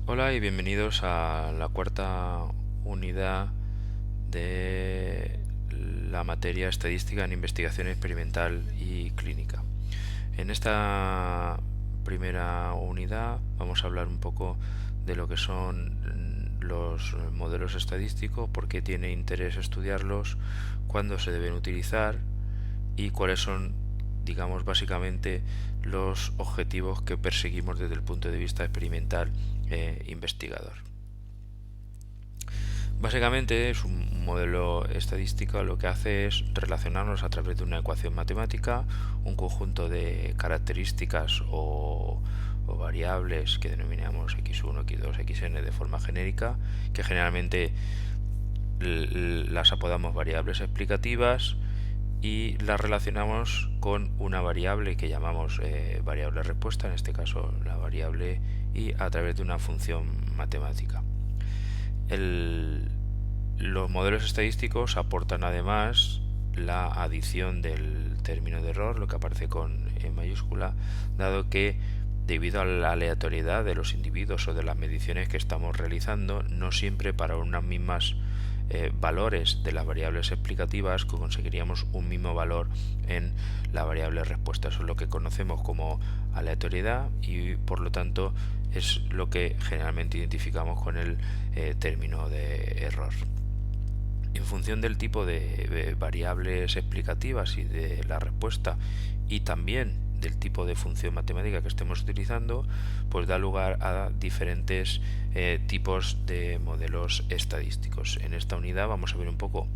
Hola y bienvenidos a la cuarta unidad de la materia estadística en investigación experimental y clínica. En esta primera unidad vamos a hablar un poco de lo que son los modelos estadísticos, por qué tiene interés estudiarlos, cuándo se deben utilizar y cuáles son, digamos, básicamente los objetivos que perseguimos desde el punto de vista experimental e investigador. Básicamente es un modelo estadístico, lo que hace es relacionarnos a través de una ecuación matemática un conjunto de características o variables que denominamos x1, x2, xn de forma genérica, que generalmente las apodamos variables explicativas y las relacionamos con una variable que llamamos variable respuesta, en este caso la variable y, a través de una función matemática. Los modelos estadísticos aportan además la adición del término de error, lo que aparece con E mayúscula, dado que debido a la aleatoriedad de los individuos o de las mediciones que estamos realizando, no siempre para unas mismas valores de las variables explicativas conseguiríamos un mismo valor en la variable respuesta. Eso es lo que conocemos como aleatoriedad y por lo tanto es lo que generalmente identificamos con el término de error. En función del tipo de variables explicativas y de la respuesta, y también del tipo de función matemática que estemos utilizando, pues da lugar a diferentes tipos de modelos estadísticos. En esta unidad vamos a ver un poco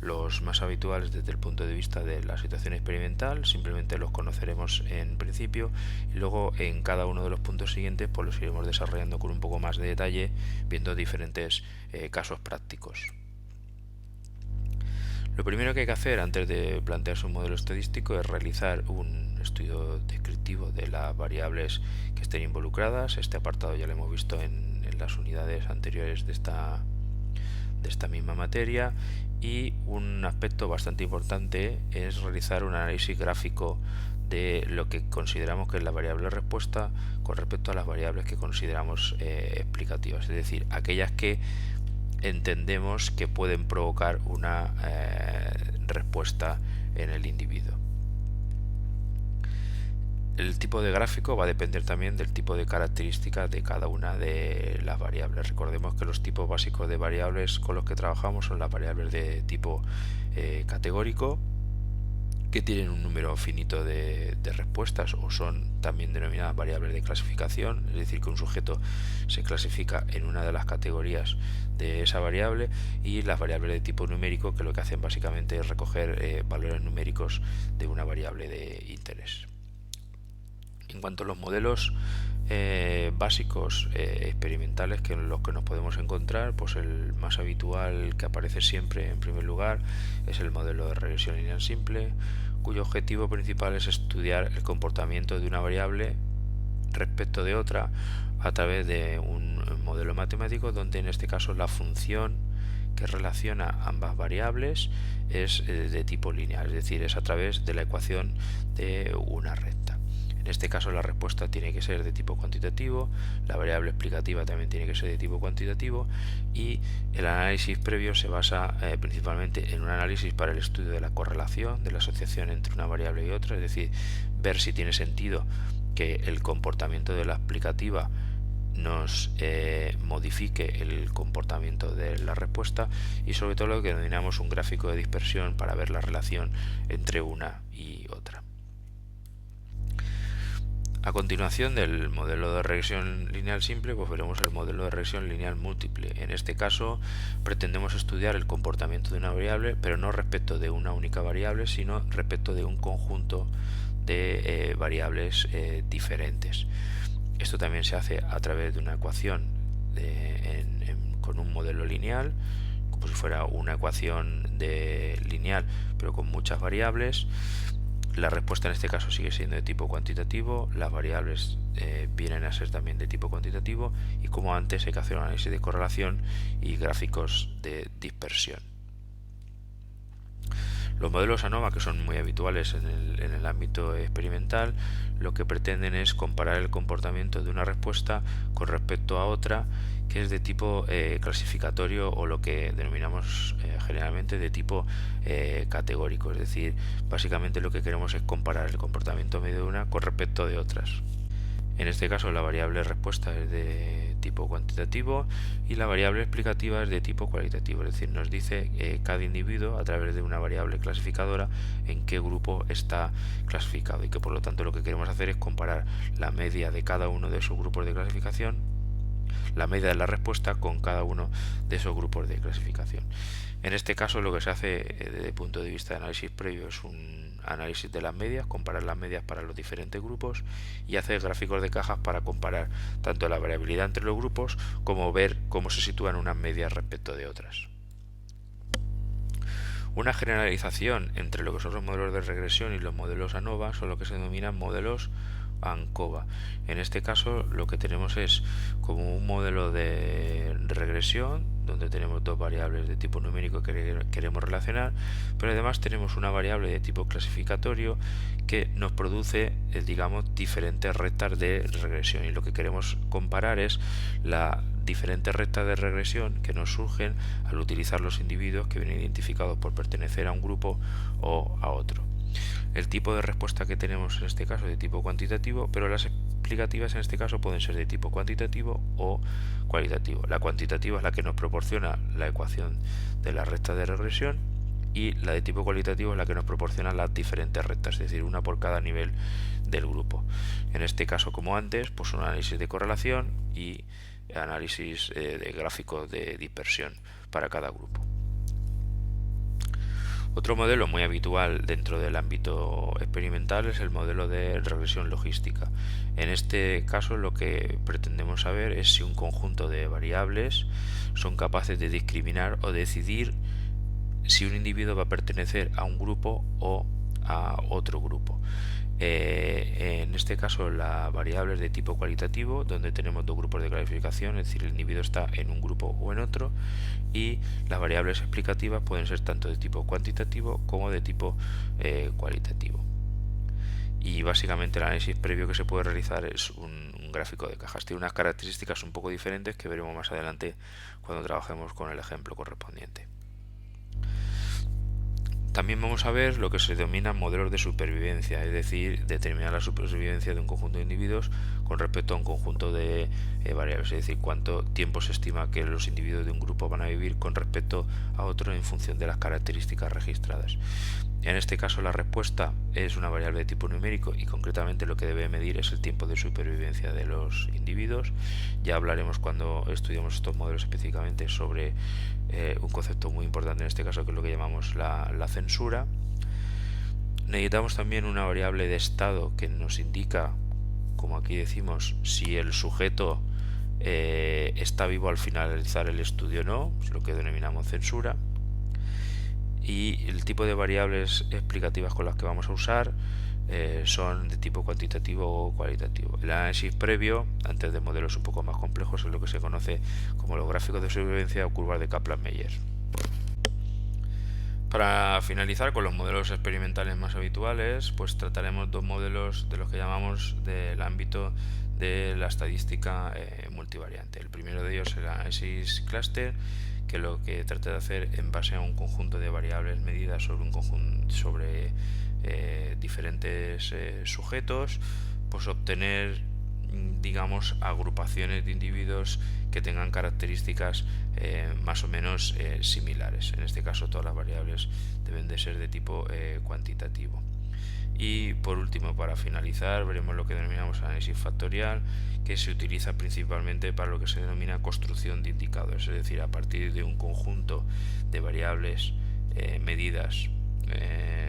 los más habituales desde el punto de vista de la situación experimental, simplemente los conoceremos en principio y luego en cada uno de los puntos siguientes pues los iremos desarrollando con un poco más de detalle, viendo diferentes casos prácticos. Lo primero que hay que hacer antes de plantearse un modelo estadístico es realizar un estudio descriptivo de las variables que estén involucradas. Este apartado ya lo hemos visto en las unidades anteriores de esta misma materia, y un aspecto bastante importante es realizar un análisis gráfico de lo que consideramos que es la variable respuesta con respecto a las variables que consideramos explicativas, es decir, aquellas que entendemos que pueden provocar una respuesta en el individuo. El tipo de gráfico va a depender también del tipo de características de cada una de las variables. Recordemos que los tipos básicos de variables con los que trabajamos son las variables de tipo categórico, que tienen un número finito de respuestas, o son también denominadas variables de clasificación, es decir, que un sujeto se clasifica en una de las categorías de esa variable, y las variables de tipo numérico, que lo que hacen básicamente es recoger valores numéricos de una variable de interés. En cuanto a los modelos básicos experimentales que los que nos podemos encontrar, pues el más habitual que aparece siempre en primer lugar es el modelo de regresión lineal simple, cuyo objetivo principal es estudiar el comportamiento de una variable respecto de otra a través de un modelo matemático, donde en este caso la función que relaciona ambas variables es de tipo lineal, es decir, es a través de la ecuación de una recta. En este caso la respuesta tiene que ser de tipo cuantitativo, la variable explicativa también tiene que ser de tipo cuantitativo, y el análisis previo se basa principalmente en un análisis para el estudio de la correlación, de la asociación entre una variable y otra, es decir, ver si tiene sentido que el comportamiento de la explicativa nos modifique el comportamiento de la respuesta, y sobre todo lo que denominamos un gráfico de dispersión para ver la relación entre una y otra. A continuación del modelo de regresión lineal simple, pues veremos el modelo de regresión lineal múltiple. En este caso pretendemos estudiar el comportamiento de una variable, pero no respecto de una única variable, sino respecto de un conjunto de variables diferentes. Esto también se hace a través de una ecuación con un modelo lineal, como si fuera una ecuación lineal pero con muchas variables. La respuesta en este caso sigue siendo de tipo cuantitativo, las variables vienen a ser también de tipo cuantitativo, y como antes hay que hacer un análisis de correlación y gráficos de dispersión. Los modelos ANOVA, que son muy habituales en el ámbito experimental, lo que pretenden es comparar el comportamiento de una respuesta con respecto a otra que es de tipo clasificatorio, o lo que denominamos generalmente de tipo categórico. Es decir, básicamente lo que queremos es comparar el comportamiento medio de una con respecto de otras. En este caso la variable respuesta es de tipo cuantitativo y la variable explicativa es de tipo cualitativo, es decir, nos dice cada individuo a través de una variable clasificadora en qué grupo está clasificado, y que por lo tanto lo que queremos hacer es comparar la media de cada uno de esos grupos de clasificación, la media de la respuesta con cada uno de esos grupos de clasificación. En este caso lo que se hace desde el punto de vista de análisis previo es un análisis de las medias, comparar las medias para los diferentes grupos y hacer gráficos de cajas para comparar tanto la variabilidad entre los grupos como ver cómo se sitúan unas medias respecto de otras. Una generalización entre lo que son los modelos de regresión y los modelos ANOVA son lo que se denominan modelos ANCOVA. En este caso lo que tenemos es como un modelo de regresión donde tenemos dos variables de tipo numérico que queremos relacionar, pero además tenemos una variable de tipo clasificatorio que nos produce, digamos, diferentes rectas de regresión, y lo que queremos comparar es las diferentes rectas de regresión que nos surgen al utilizar los individuos que vienen identificados por pertenecer a un grupo o a otro. El tipo de respuesta que tenemos en este caso es de tipo cuantitativo, pero las explicativas en este caso pueden ser de tipo cuantitativo o cualitativo. La cuantitativa es la que nos proporciona la ecuación de la recta de regresión, y la de tipo cualitativo es la que nos proporciona las diferentes rectas, es decir, una por cada nivel del grupo. En este caso, como antes, pues un análisis de correlación y análisis de gráficos de dispersión para cada grupo. Otro modelo muy habitual dentro del ámbito experimental es el modelo de regresión logística. En este caso lo que pretendemos saber es si un conjunto de variables son capaces de discriminar o decidir si un individuo va a pertenecer a un grupo o a otro grupo. En este caso la variable es de tipo cualitativo, donde tenemos dos grupos de clasificación, es decir, el individuo está en un grupo o en otro, y las variables explicativas pueden ser tanto de tipo cuantitativo como de tipo cualitativo. Y básicamente el análisis previo que se puede realizar es un gráfico de cajas. Tiene unas características un poco diferentes que veremos más adelante cuando trabajemos con el ejemplo correspondiente. También vamos a ver lo que se denomina modelos de supervivencia, es decir, determinar la supervivencia de un conjunto de individuos con respecto a un conjunto de variables, es decir, cuánto tiempo se estima que los individuos de un grupo van a vivir con respecto a otro en función de las características registradas. En este caso la respuesta es una variable de tipo numérico, y concretamente lo que debe medir es el tiempo de supervivencia de los individuos. Ya hablaremos cuando estudiemos estos modelos específicamente sobre un concepto muy importante en este caso, que es lo que llamamos la censura. Necesitamos también una variable de estado que nos indica, como aquí decimos, si el sujeto está vivo al finalizar el estudio o no, es lo que denominamos censura. Y el tipo de variables explicativas con las que vamos a usar son de tipo cuantitativo o cualitativo. El análisis previo, antes de modelos un poco más complejos, es lo que se conoce como los gráficos de supervivencia o curvas de Kaplan-Meier. Para finalizar con los modelos experimentales más habituales, pues trataremos dos modelos de los que llamamos del ámbito de la estadística multivariante. El primero de ellos es el análisis cluster, que lo que trata de hacer en base a un conjunto de variables medidas sobre un conjunto diferentes sujetos, pues obtener, digamos, agrupaciones de individuos que tengan características más o menos similares. En este caso todas las variables deben de ser de tipo cuantitativo. Y por último, para finalizar, veremos lo que denominamos análisis factorial, que se utiliza principalmente para lo que se denomina construcción de indicadores, es decir, a partir de un conjunto de variables medidas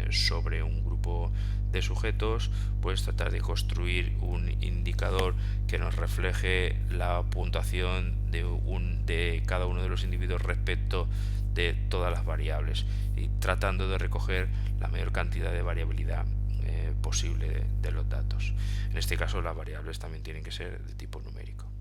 sobre un grupo de sujetos, pues tratar de construir un indicador que nos refleje la puntuación de cada uno de los individuos respecto de todas las variables, y tratando de recoger la mayor cantidad de variabilidad posible de los datos. En este caso las variables también tienen que ser de tipo numérico.